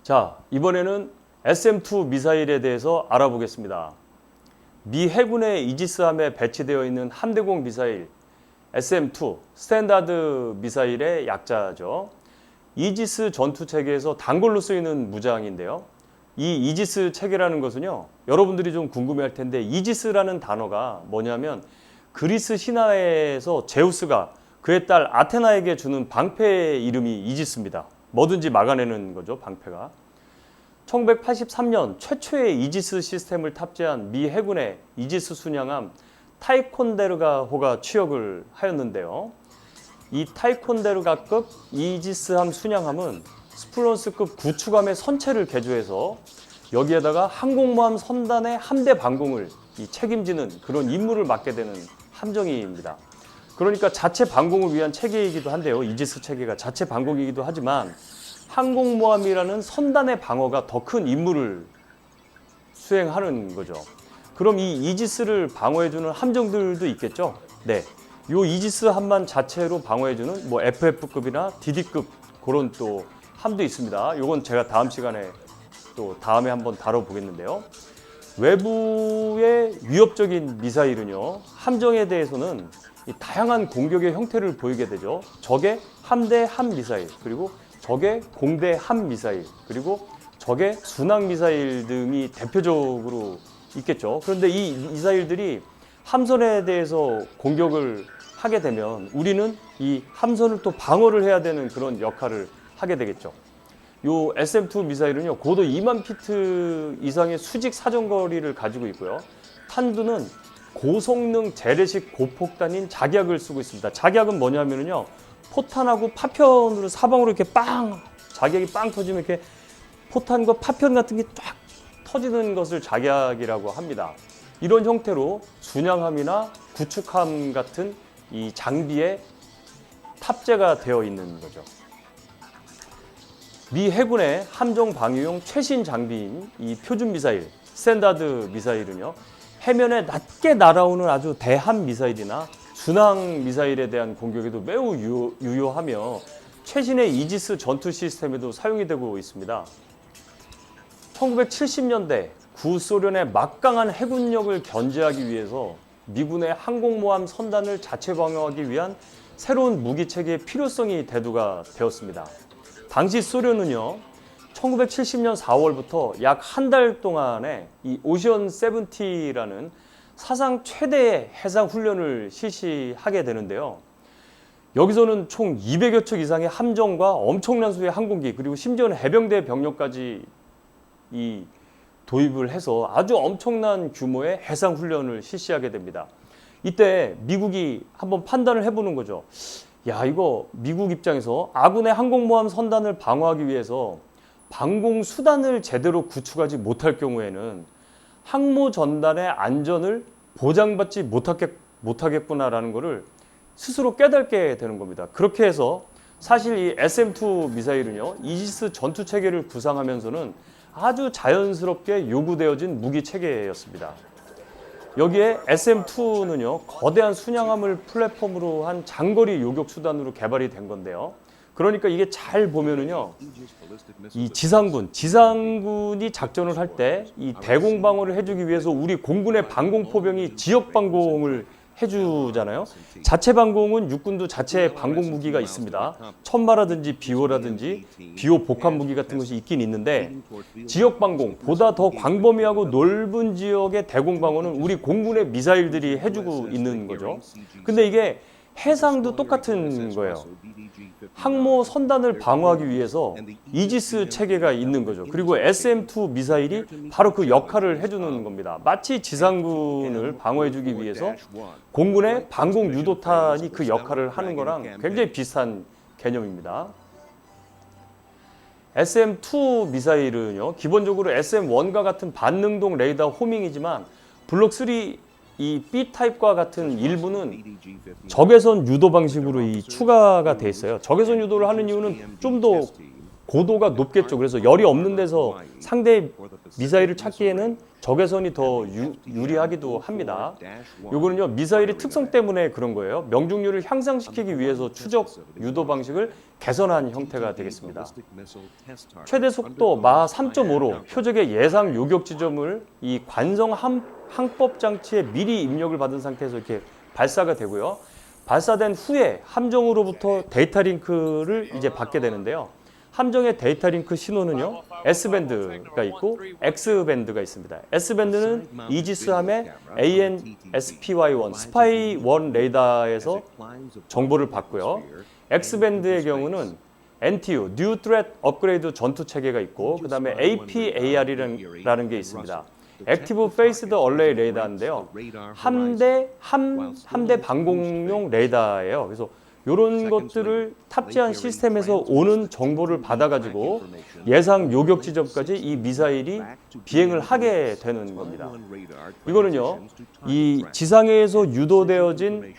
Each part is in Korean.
자, 이번에는 SM-2 미사일에 대해서 알아보겠습니다. 미 해군의 이지스함에 배치되어 있는 함대공 미사일 SM-2 스탠다드 미사일의 약자죠. 이지스 전투 체계에서 단골로 쓰이는 무장인데요. 이 이지스 체계라는 것은요, 여러분들이 좀 궁금해할 텐데 이지스라는 단어가 뭐냐면 그리스 신화에서 제우스가 그의 딸 아테나에게 주는 방패의 이름이 이지스입니다. 뭐든지 막아내는 거죠, 방패가. 1983년 최초의 이지스 시스템을 탑재한 미 해군의 이지스 순양함 타이콘데르가호가 취역을 하였는데요. 이 타이콘데르가급 이지스함 순양함은 스플론스급 구축함의 선체를 개조해서 여기에다가 항공모함 선단의 함대 방공을 책임지는 그런 임무를 맡게 되는 함정입니다. 그러니까 자체 방공을 위한 체계이기도 한데요. 이지스 체계가 자체 방공이기도 하지만 항공모함이라는 선단의 방어가 더 큰 임무를 수행하는 거죠. 그럼 이 이지스를 방어해주는 함정들도 있겠죠. 네, 요 이지스 함만 자체로 방어해주는 뭐 FF급이나 DD급 그런 또 함도 있습니다. 요건 제가 다음 시간에 또 다음에 한번 다뤄보겠는데요. 외부의 위협적인 미사일은요, 함정에 대해서는 이 다양한 공격의 형태를 보이게 되죠. 적의 함대 함 미사일, 그리고 적의 공대 함 미사일, 그리고 적의 순항 미사일 등이 대표적으로 있겠죠. 그런데 이 미사일들이 함선에 대해서 공격을 하게 되면 우리는 이 함선을 또 방어를 해야 되는 그런 역할을 하게 되겠죠. 요 SM-2 미사일은요, 고도 2만 피트 이상의 수직 사정거리를 가지고 있고요. 탄두는 고성능 재래식 고폭탄인 작약을 쓰고 있습니다. 작약은 뭐냐면요, 포탄하고 파편으로 사방으로 이렇게 빵, 작약이 빵 터지면 이렇게 포탄과 파편 같은 게 쫙 터지는 것을 작약이라고 합니다. 이런 형태로 순양함이나 구축함 같은 이 장비에 탑재가 되어 있는 거죠. 미 해군의 함정 방위용 최신 장비인 이 표준 미사일, 스탠다드 미사일은요, 해면에 낮게 날아오는 아주 대함 미사일이나 순항 미사일에 대한 공격에도 매우 유효하며 최신의 이지스 전투 시스템에도 사용이 되고 있습니다. 1970년대 구소련의 막강한 해군력을 견제하기 위해서 미군의 항공모함 선단을 자체 방어하기 위한 새로운 무기체계의 필요성이 대두가 되었습니다. 당시 소련은요, 1970년 4월부터 약 한 달 동안의 이 오션 70라는 사상 최대의 해상 훈련을 실시하게 되는데요. 여기서는 총 200여 척 이상의 함정과 엄청난 수의 항공기, 그리고 심지어는 해병대 병력까지 도입을 해서 아주 엄청난 규모의 해상 훈련을 실시하게 됩니다. 이때 미국이 한번 판단을 해보는 거죠. 야, 이거 미국 입장에서 아군의 항공모함 선단을 방어하기 위해서 방공 수단을 제대로 구축하지 못할 경우에는 항모 전단의 안전을 보장받지 못하겠구나라는 것을 스스로 깨닫게 되는 겁니다. 그렇게 해서 사실 이 SM-2 미사일은요, 이지스 전투 체계를 구상하면서는 아주 자연스럽게 요구되어진 무기 체계였습니다. 여기에 SM-2는요, 거대한 순양함을 플랫폼으로 한 장거리 요격 수단으로 개발이 된 건데요. 그러니까 이게 잘 보면은요, 이 지상군이 작전을 할 때 이 대공 방어를 해주기 위해서 우리 공군의 방공포병이 지역 방공을 해주잖아요. 자체 방공은 육군도 자체 방공 무기가 있습니다. 천마라든지 비호라든지 비호 복합 무기 같은 것이 있긴 있는데, 지역 방공, 보다 더 광범위하고 넓은 지역의 대공 방어는 우리 공군의 미사일들이 해주고 있는 거죠. 근데 이게 해상도 똑같은 거예요. 항모 선단을 방어하기 위해서 이지스 체계가 있는 거죠. 그리고 SM-2 미사일이 바로 그 역할을 해주는 겁니다. 마치 지상군을 방어해주기 위해서 공군의 방공 유도탄이 그 역할을 하는 거랑 굉장히 비슷한 개념입니다. SM-2 미사일은요, 기본적으로 SM-1과 같은 반능동 레이더 호밍이지만 블록3 이 B타입과 같은 일부는 적외선 유도 방식으로 추가가 돼 있어요. 적외선 유도를 하는 이유는 좀 더 고도가 높겠죠. 그래서 열이 없는 데서 상대 미사일을 찾기에는 적외선이 더 유리하기도 합니다. 요거는요 미사일의 특성 때문에 그런 거예요. 명중률을 향상시키기 위해서 추적 유도 방식을 개선한 형태가 되겠습니다. 최대 속도 마 3.5로 표적의 예상 요격 지점을 이 관성 항법 장치에 미리 입력을 받은 상태에서 이렇게 발사가 되고요. 발사된 후에 함정으로부터 데이터 링크를 이제 받게 되는데요. 함정의 데이터 링크 신호는요. S밴드가 있고 X밴드가 있습니다. S밴드는 이지스함의 AN/SPY-1 스파이-1 레이더에서 정보를 받고요. X밴드의 경우는 NTU, New Threat Upgrade 전투 체계가 있고 그 다음에 APAR이라는 게 있습니다. 액티브 페이스드 얼레이 레이더인데요. 함대 방공용 레이더예요. 그래서 이런 것들을 탑재한 시스템에서 오는 정보를 받아가지고 예상 요격 지점까지 이 미사일이 비행을 하게 되는 겁니다. 이거는요, 이 지상에서 유도되어진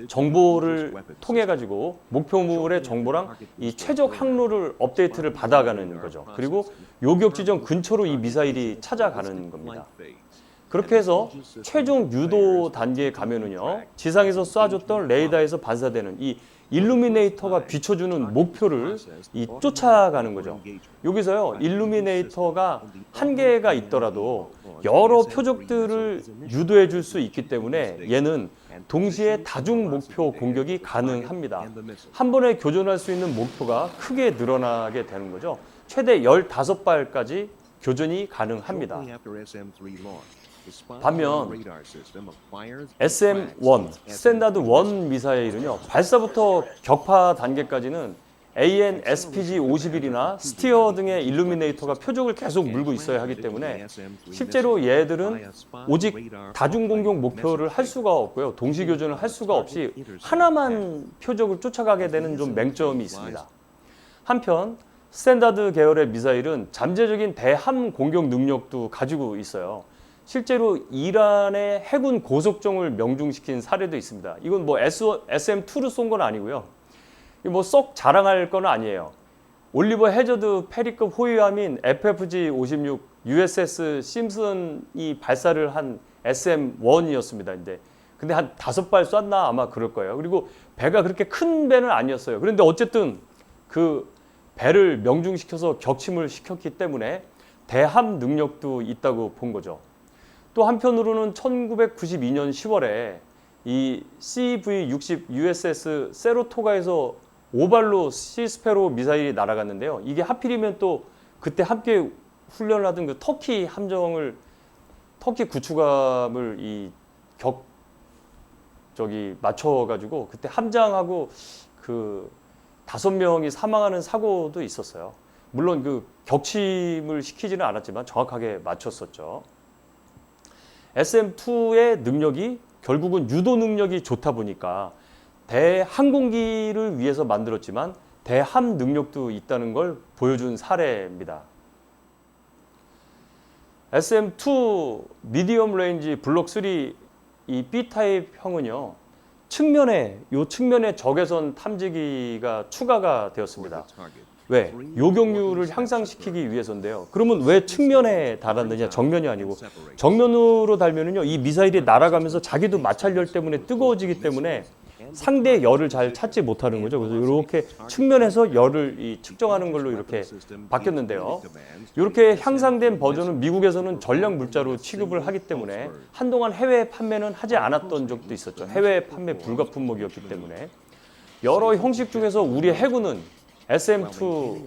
정보를 통해 가지고 목표물의 정보랑 이 최적 항로를 업데이트를 받아가는 거죠. 그리고 요격 지점 근처로 이 미사일이 찾아가는 겁니다. 그렇게 해서 최종 유도 단계에 가면은요, 지상에서 쏴줬던 레이더에서 반사되는 이 일루미네이터가 비춰주는 목표를 쫓아가는 거죠. 여기서요, 일루미네이터가 한 개가 있더라도 여러 표적들을 유도해 줄 수 있기 때문에 얘는 동시에 다중 목표 공격이 가능합니다. 한 번에 교전할 수 있는 목표가 크게 늘어나게 되는 거죠. 최대 15발까지 교전이 가능합니다. 반면 SM-1, 스탠다드 1 미사일은요, 발사부터 격파 단계까지는 AN/SPG-51이나 스티어 등의 일루미네이터가 표적을 계속 물고 있어야 하기 때문에 실제로 얘들은 오직 다중공격 목표를 할 수가 없고요. 동시교전을 할 수가 없이 하나만 표적을 쫓아가게 되는 좀 맹점이 있습니다. 한편 스탠다드 계열의 미사일은 잠재적인 대함 공격 능력도 가지고 있어요. 실제로 이란의 해군 고속정을 명중시킨 사례도 있습니다. 이건 뭐 SM-2로 쏜 건 아니고요. 뭐 썩 자랑할 건 아니에요. 올리버 해저드 페리급 호위함인 FFG-56 USS 심슨이 발사를 한 SM-1이었습니다. 근데 한 5발 쐈나 아마 그럴 거예요. 그리고 배가 그렇게 큰 배는 아니었어요. 그런데 어쨌든 그 배를 명중시켜서 격침을 시켰기 때문에 대함 능력도 있다고 본 거죠. 또 한편으로는 1992년 10월에 이 CV-60 USS 세로토가에서 5발로 시스페로 미사일이 날아갔는데요. 이게 하필이면 또 그때 함께 훈련을 하던 그 터키 구축함을 맞춰가지고 그때 함장하고 그 5명이 사망하는 사고도 있었어요. 물론 그 격침을 시키지는 않았지만 정확하게 맞췄었죠. SM-2의 능력이 결국은 유도 능력이 좋다 보니까 대항공기를 위해서 만들었지만 대함 능력도 있다는 걸 보여준 사례입니다. SM-2 미디엄 레인지 블록 3 이 B타입형은요. 측면에 적외선 탐지기가 추가가 되었습니다. 왜? 요격률을 향상시키기 위해서인데요. 그러면 왜 측면에 달았느냐? 정면이 아니고 정면으로 달면은요, 이 미사일이 날아가면서 자기도 마찰열 때문에 뜨거워지기 때문에 상대의 열을 잘 찾지 못하는 거죠. 그래서 이렇게 측면에서 열을 측정하는 걸로 이렇게 바뀌었는데요. 이렇게 향상된 버전은 미국에서는 전략 물자로 취급을 하기 때문에 한동안 해외 판매는 하지 않았던 적도 있었죠. 해외 판매 불가 품목이었기 때문에 여러 형식 중에서 우리 해군은 SM-2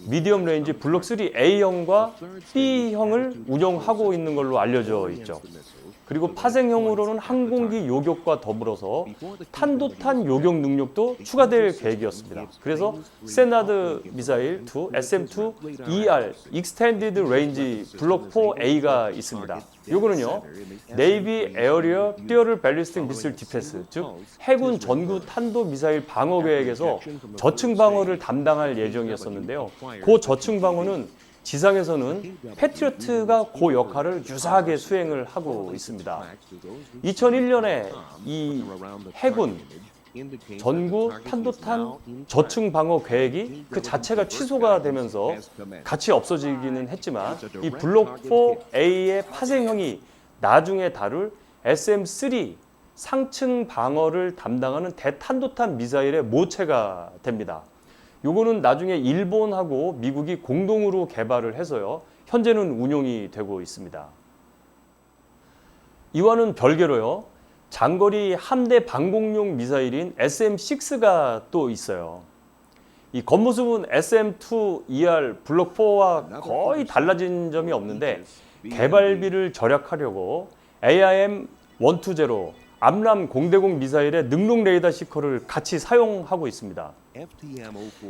미디엄 레인지 블록 3 A형과 B형을 운영하고 있는 걸로 알려져 있죠. 그리고 파생형으로는 항공기 요격과 더불어서 탄도탄 요격 능력도 추가될 계획이었습니다. 그래서 스탠다드 미사일 2 SM-2 ER Extended Range 블록 4A가 있습니다. 요거는요, 네이비 에어리어 듀얼 밸리스틱 미사일 디펜스, 즉 해군 전구 탄도 미사일 방어 계획에서 저층 방어를 담당할 예정이었었는데요. 그 저층 방어는 지상에서는 패트리어트가 그 역할을 유사하게 수행을 하고 있습니다. 2001년에 이 해군 전구 탄도탄 저층 방어 계획이 그 자체가 취소가 되면서 같이 없어지기는 했지만 이 블록 4A의 파생형이 나중에 다룰 SM3 상층 방어를 담당하는 대탄도탄 미사일의 모체가 됩니다. 요거는 나중에 일본하고 미국이 공동으로 개발을 해서요. 현재는 운용이 되고 있습니다. 이와는 별개로요. 장거리 함대 방공용 미사일인 SM6가 또 있어요. 이 겉모습은 SM2ER 블록 4와 거의 달라진 점이 없는데 개발비를 절약하려고 AIM-120 암람 0대0 미사일의 능동 레이더 시커를 같이 사용하고 있습니다.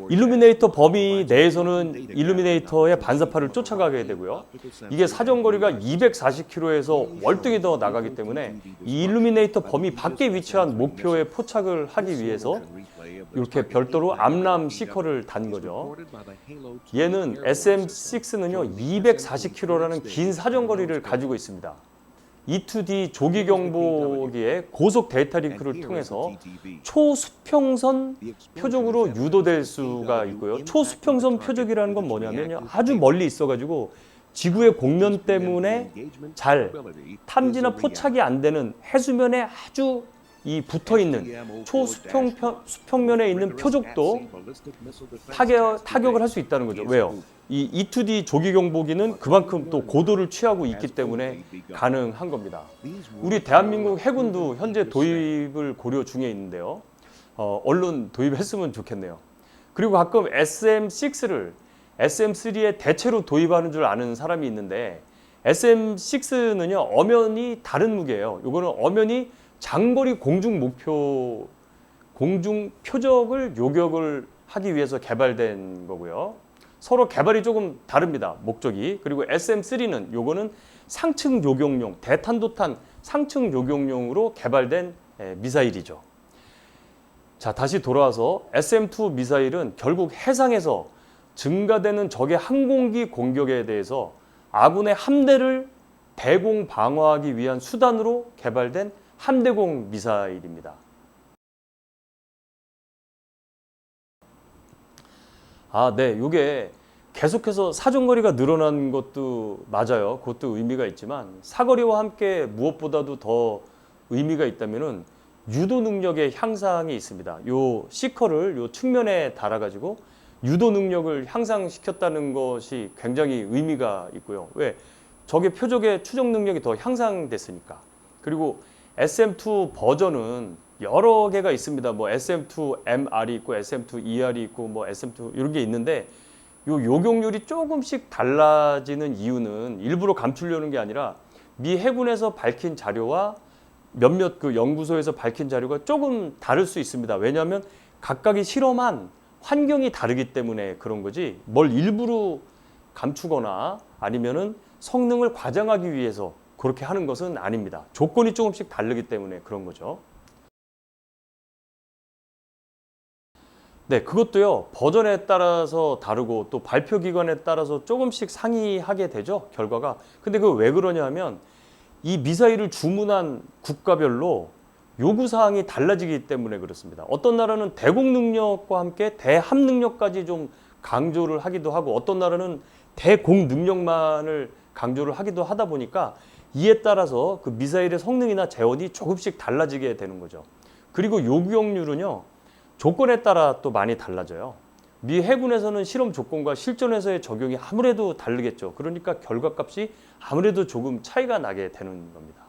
일루미네이터 범위 내에서는 일루미네이터의 반사파를 쫓아가게 되고요. 이게 사정거리가 240km에서 월등히 더 나가기 때문에 이 일루미네이터 범위 밖에 위치한 목표에 포착을 하기 위해서 이렇게 별도로 암람 시커를 단 거죠. 얘는 SM6는요 240km라는 긴 사정거리를 가지고 있습니다. E2D 조기 경보기의 고속 데이터 링크를 통해서 초수평선 표적으로 유도될 수가 있고요. 초수평선 표적이라는 건 뭐냐면요. 아주 멀리 있어가지고 지구의 공면 때문에 잘 탐지나 포착이 안 되는 해수면에 아주 이 붙어 있는 초수평면에 있는 표적도 타격을 할 수 있다는 거죠. 왜요? 이 E2D 조기 경보기는 그만큼 또 고도를 취하고 있기 때문에 가능한 겁니다. 우리 대한민국 해군도 현재 도입을 고려 중에 있는데요. 얼른 도입했으면 좋겠네요. 그리고 가끔 SM6를 SM3의 대체로 도입하는 줄 아는 사람이 있는데 SM6는요 엄연히 다른 무기예요. 이거는 엄연히 장거리 공중 목표, 공중 표적을 요격을 하기 위해서 개발된 거고요. 서로 개발이 조금 다릅니다. 목적이. 그리고 SM3는 요거는 상층 요격용, 대탄도탄 상층 요격용으로 개발된 미사일이죠. 자, 다시 돌아와서 SM2 미사일은 결국 해상에서 증가되는 적의 항공기 공격에 대해서 아군의 함대를 대공 방어하기 위한 수단으로 개발된 함대공 미사일입니다. 네, 이게 계속해서 사정거리가 늘어난 것도 맞아요. 그것도 의미가 있지만 사거리와 함께 무엇보다도 더 의미가 있다면은 유도 능력의 향상이 있습니다. 요 시커를 요 측면에 달아가지고 유도 능력을 향상시켰다는 것이 굉장히 의미가 있고요. 왜? 적의 표적의 추적 능력이 더 향상됐으니까. 그리고 SM2 버전은 여러 개가 있습니다. 뭐 SM2MR이 있고 SM2ER이 있고 뭐 SM2 이런 게 있는데 요 요격률이 조금씩 달라지는 이유는 일부러 감추려는 게 아니라 미 해군에서 밝힌 자료와 몇몇 그 연구소에서 밝힌 자료가 조금 다를 수 있습니다. 왜냐하면 각각이 실험한 환경이 다르기 때문에 그런 거지 뭘 일부러 감추거나 아니면은 성능을 과장하기 위해서 그렇게 하는 것은 아닙니다. 조건이 조금씩 다르기 때문에 그런 거죠. 네, 그것도요 버전에 따라서 다르고 또 발표 기관에 따라서 조금씩 상이하게 되죠, 결과가. 근데 그거 왜 그러냐 하면 이 미사일을 주문한 국가별로 요구사항이 달라지기 때문에 그렇습니다. 어떤 나라는 대공 능력과 함께 대함 능력까지 좀 강조를 하기도 하고 어떤 나라는 대공 능력만을 강조를 하기도 하다 보니까 이에 따라서 그 미사일의 성능이나 재원이 조금씩 달라지게 되는 거죠. 그리고 요격률은요 조건에 따라 또 많이 달라져요. 미 해군에서는 실험 조건과 실전에서의 적용이 아무래도 다르겠죠. 그러니까 결과값이 아무래도 조금 차이가 나게 되는 겁니다.